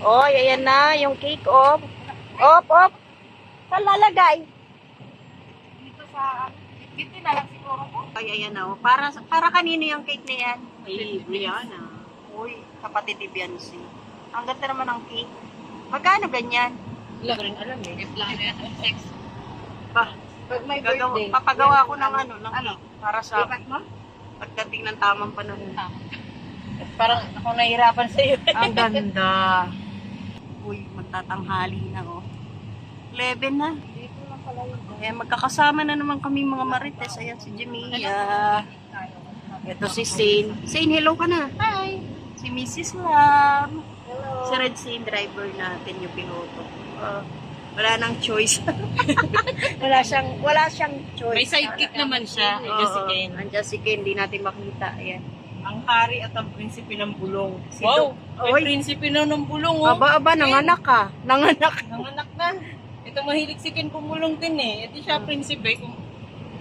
Oh, ayan na, yung cake, op. Op, op. Saan lalagay? Dito sa, dito na lang siguro ko. Ay, ayan na, oh. Para kanino yung cake na yan? Ay, Brianna. Uy, kapatid ni Biancy. Ang ganda naman ng cake. Magkano ganyan? Wala ko rin alam eh. May plano yan. Sex. Ba, Pag may birthday. papagawa ko ng ano, ng Ano? cake para sa Ipat mo? pagdating ng tamang panahon. Parang ako nahihirapan sa iyo. Ang ganda. Uy, magtatanghali na, oh. 11 na. Dito lang pala yun. Kaya magkakasama na naman kami mga marites. Ayan si Jamia. Ito si Zane. Zane, hello ka na. Hi! Si Mrs. Lam. Hello! Si Red Zane, driver natin yung piloto. Wala nang choice. wala siyang choice. May sidekick naman siya. Oo, Si Ken. andyan si Ken, di natin makita. Ayan. Ang hari at ang prinsipe ng bulong. Si Wow! Doc. May Oy. prinsipe na ng bulong oh. Aba, nanganak ka. Nanganak. Nanganak na. Ito mahilig si Ken pumulong din eh. Ito siya prinsipe.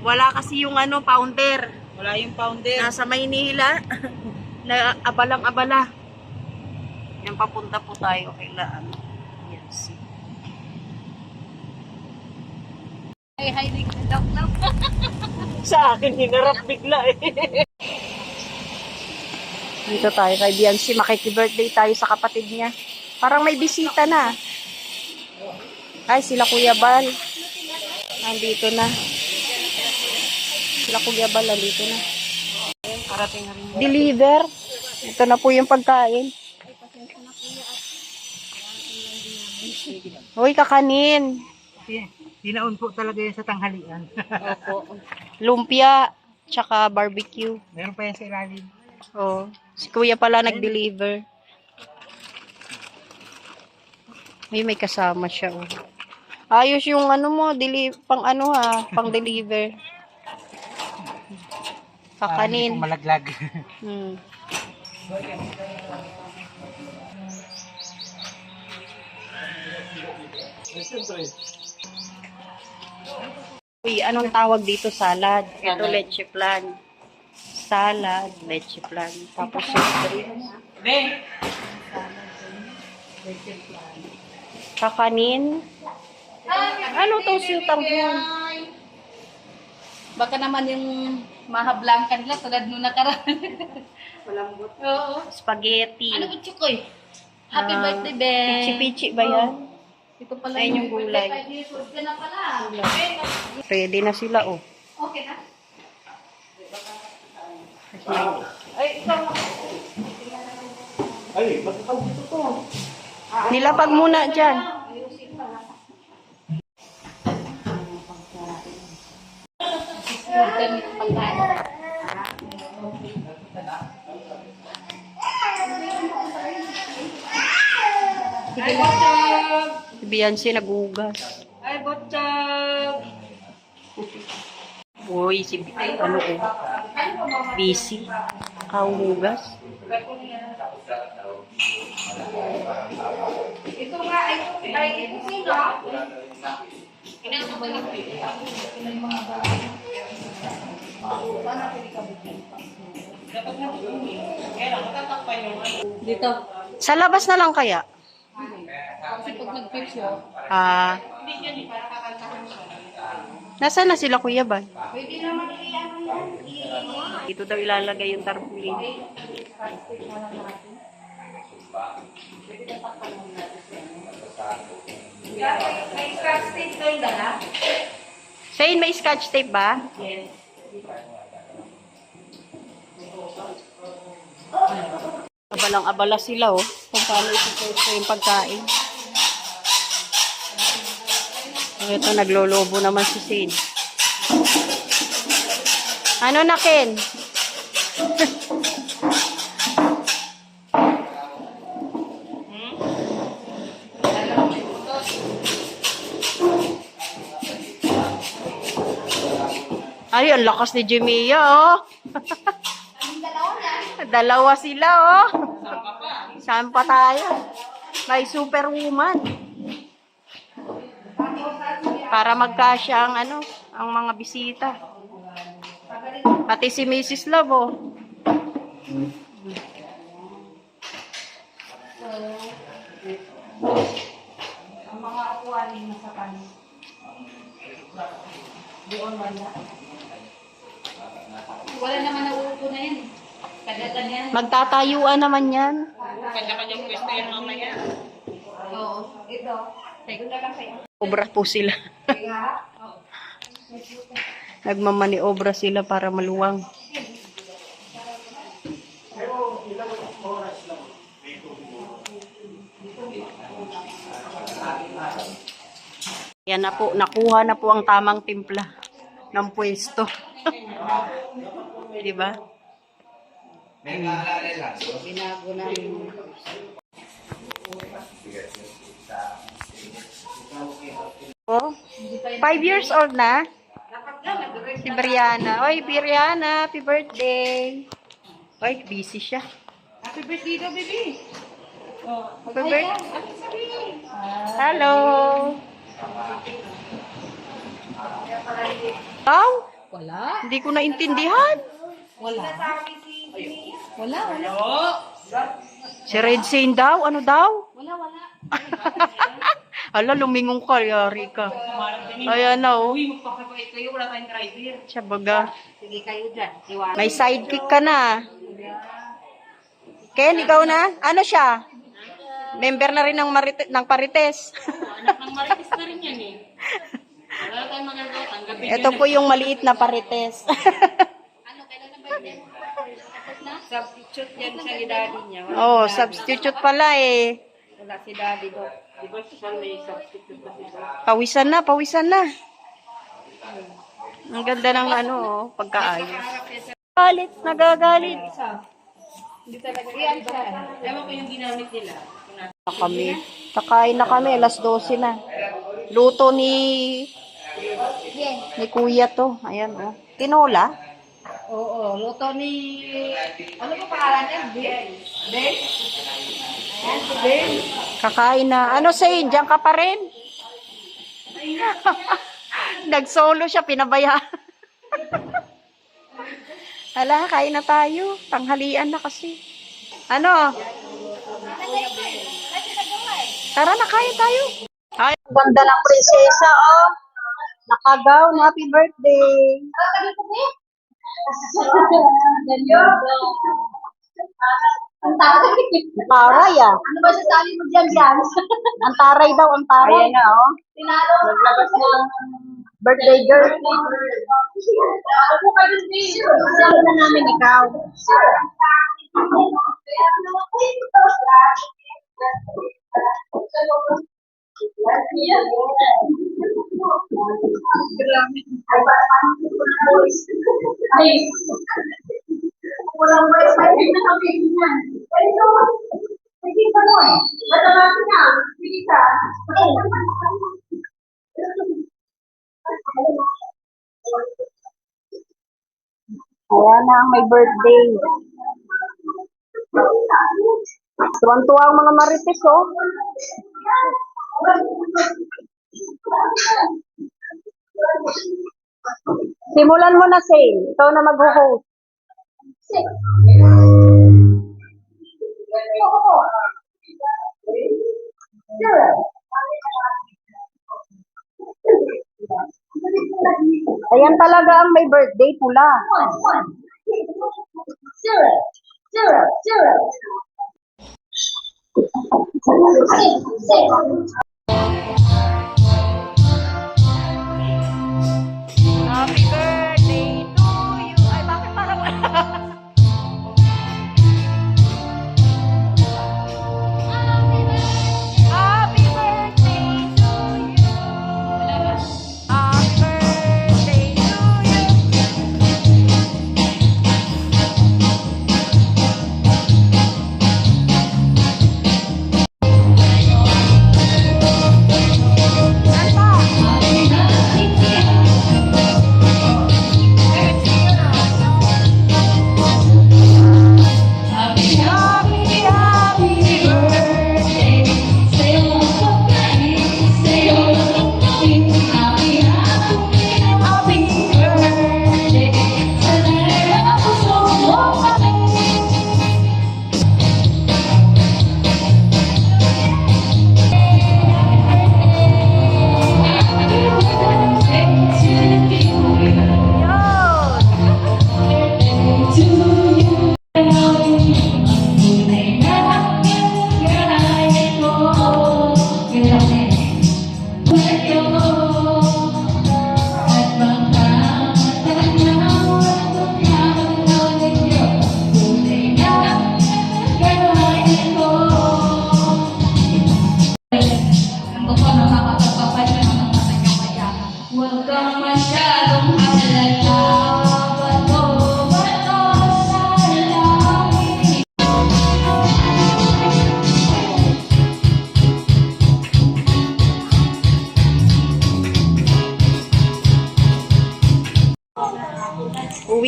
Wala kasi yung founder. Wala yung founder. Nasa Maynila. Na abalang-abala. Yan, papunta po tayo kay Laan. Yes. Hi, Doc. Sa akin, hinarap bigla eh. Dito tayo kay Biancy. Makiki-birthday tayo sa kapatid niya. Parang may bisita na. Ay, sila Kuya Bal. Nandito na. Sila Kuya Bal, nandito na. Parating na rin. Deliver. Ito na po yung pagkain. Uy, kakanin. Dinaon po talaga yan sa tanghalian. Opo. Lumpia, tsaka barbecue. Meron pa yan sa ilalim. Oh, si Kuya pala nag-deliver. May kasama siya. Oh. Ayos yung mo, pang-deliver. Kakanin. Malaglag. Hmm. Uy, anong tawag dito? Salad. Ito, leche plan. Salad, leche plan. Tapos soft drinks. Be! Kakanin. Ano to sutang yun? Baka naman yung mahablangkan nila tulad nung nakaraan. Malambot. Oo. Spaghetti. Ano ba Chukoy? Happy Ah, birthday, be! Pichi-pichi ba yan? Ito pala Ayun yung gulay. Ka na pala. Ready na sila, oh. Okay na? Ay, ikaw na. Nilapag muna dyan. Si Biancy nagugas. Ay, botchog! Uy, busy. Hugas. Ito nga, ay ito sino? Dito. Sa labas na lang kaya? Kasi pag nag-picture, Ah, nasaan na sila Kuya Ban? pwede naman i-ano yan. Dito daw ilalagay yung tarpaulin. May scratch tape kayo dala? Shane, may scotch tape ba? Yes. Abalang-abala sila, oh. Kung paano isusuot yung pagkain. Ito, naglolobo naman si Shane. Ano na, Ken? Ay, ang lakas ni Jamia, oh. Dalawa sila, oh. Saan pa tayo? May superwoman. Para magkasya ang ang mga bisita. Pati si Mrs. Love, oh. Ang mga upuan ay nasa kanin. Doon wala. Wala naman nauupo na yan. Kadatan yan. Magtatayuan naman yan. Kanya-kanyang pwesto yan mamaya. Oo. Ito. Sayo na lang kayo. Obra po sila. Nagmamaniobra sila para maluwang. Yan na po, nakuha na po ang tamang timpla ng pwesto. Di ba? Binago namin. Oh, 5 years old na? Si Brianna. Oy, Brianna, happy birthday. Oy, busy siya. Happy birthday daw, baby. Oh, Happy birthday. happy birthday. Hello. Daw? Wala. Hindi ko naintindihan. Wala. Wala, wala. Oh, Si Red Sane daw? Ano daw? Wala, wala. Ala, lumingong ka, yari ka. kumarang din. Ayan na, oh. Uy, magpakabait kayo. Wala tayong driver. Siya baga. Sige kayo dyan. Iwan. May sidekick ka na. Ken, ikaw na? Ano siya? Member na rin ng, ng Parites. Anak ng Marites na rin yan eh. Wala tayong magagawa. Tanggapin Ito po yung maliit na Parites. Ano, kailan na ba yun? Tapos na? Substitute yan sa daddy niya. Oh, substitute pala eh. Wala si daddy daw. Di ba siya may substitute na siya? Pawisan na, pawisan na. Ang ganda ng ano, oh, pagkaayos. Galit, nagagalit. Hindi talaga yan siya. Ewan ko yung ginamit nila. Na kami. Kakain na kami, alas 12 na. Luto ni Kuya to. Ayan, oh. Tinola. Oo, luto ni... Ano ba pangalan niya? Ben? Ben? Ayan, si Ben. Kakain na. Ano say, diyan ka pa rin? Nag-solo siya, pinabayaan. Hala, kain na tayo. Tanghalian na kasi. Ano? Tara na, kain tayo. Ay, ang ganda ng prinsesa, oh. Nakagaw, happy birthday. Ang taray. Taray, ah. Ano ba sasabi mo dyan, Jan? Ang taray daw, ang taray. Ayan na, oh. Tinalo. Naglabas na lang birthday girl. Ako po kayo, Sino na namin ikaw? Ay, walang wifi na kami ganyan. Ito, sige ka mo eh. Matalasin na. Sige ka. Ayan na ang may birthday. Tuwang-tuwa ang mga marites, oh. Simulan mo na, Sane. Ikaw na mag-host. Ayan talaga ang may birthday, pula. Zero. Six. Happy birthday to you. Ay, bakit parang Happy birthday to you. Happy birthday to you.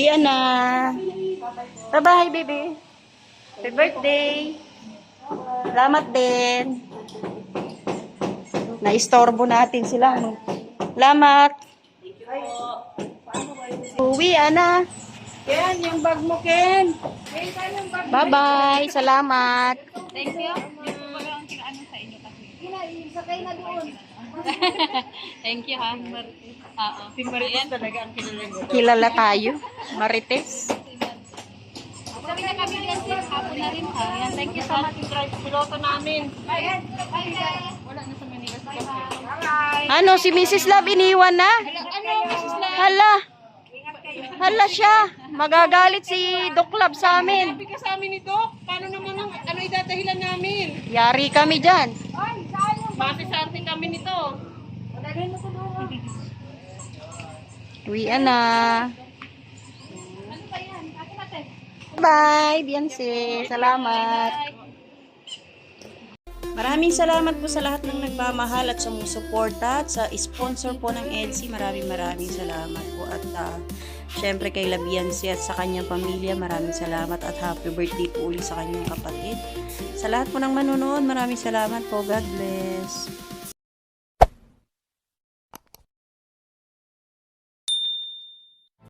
Uwi na. Bye-bye, baby. Happy birthday. Salamat din. Naistorbo natin sila. Salamat. Uwi na. Ken, yung bag mo, Ken. Bye-bye. Salamat. Thank you. Sakay na doon. Thank you, ha. Oo. Si Marian talaga ang kilala mo. Kilala tayo. Marites. Sabi na kami kasi hapon na rin ha. Yan, thank you so much. Piloto namin. Bye. Wala na sa Manila. Bye. Ano, si Mrs. Love iniwan na? Ano, Mrs. Lang? Hala. Hala siya. Magagalit si Doc Love sa amin. Sabi ka sa amin ni Doc. Paano naman ang ano idadahilan namin? Yari kami dyan. Base-sante kami nito. Uwi na. Bye, Beyonce. Salamat. Maraming salamat po sa lahat ng nagmamahal at sumusuporta at sa sponsor po ng EDSI. Maraming salamat po. At syempre kay Beyonce at sa kanyang pamilya, maraming salamat at happy birthday po ulit sa kanyang kapatid. Sa lahat po ng manonood, maraming salamat po. God bless.